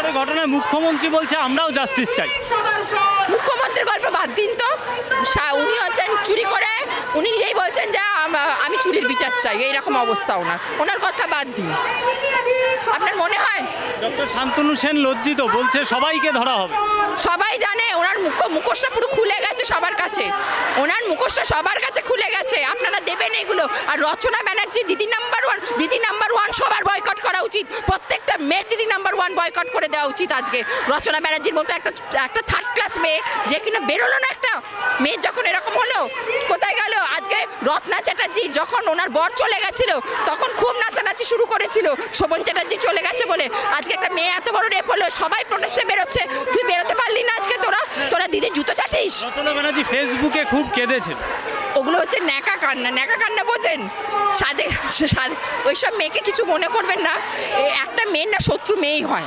আরও ঘটনায় মুখ্যমন্ত্রী বলছে আমরাও জাস্টিস চাই। মুখ্যমন্ত্রীর গল্প বাদ দিন তো, উনি হচ্ছেন চুরি করে, উনি নিজেই বলছেন যে আমি চুরির বিচার চাই, এইরকম অবস্থা ওনার কথা বাদ দিন। আপনার মনে হয় ডক্টর শান্তনু সেন লজ্জিত, বলছে সবাইকে ধরা হবে। সবাই জানে ওনার মুখোশটা পুরো খুলে গেছে সবার কাছে, ওনার মুখোশটা সবার কাছে খুলে গেছে। আপনারা দেবেন এগুলো? আর রচনা ব্যানার্জি দিদি নাম্বার ওয়ান সবার বয়কট করা উচিত, প্রত্যেকটা মেয়ের দিদি নাম্বার ওয়ান বয়কট করে দেওয়া উচিত আজকে। রচনা ব্যানার্জির মতো একটা থার্ড ক্লাস মেয়ে যে কিনা বেরোলো না, একটা মেয়ের যখন এরকম হলো, কোথায় গেল? আজকে রত্না চ্যাটার্জি যখন ওনার বর চলে গেছিল তখন খুব নাচানাচি শুরু করেছিল শোভন চ্যাটার্জি চলে গেছে বলে। আজকে একটা মেয়ে এত বড় রেপ হলো, সবাই প্রোটেস্টে বেরোচ্ছে, তুই বেরোতে পারলি না আজকে? তোরা দিদি জুতো চাটিস। রচনা ব্যানার্জি ফেসবুকে খুব কেঁদেছে। ওগুলো হচ্ছে ন্যাকা কান্না বোঝেন? ওইসব মেয়েকে কিছু মনে করবেন না, একটা মেয়ের না শত্রু মেয়েই হয়।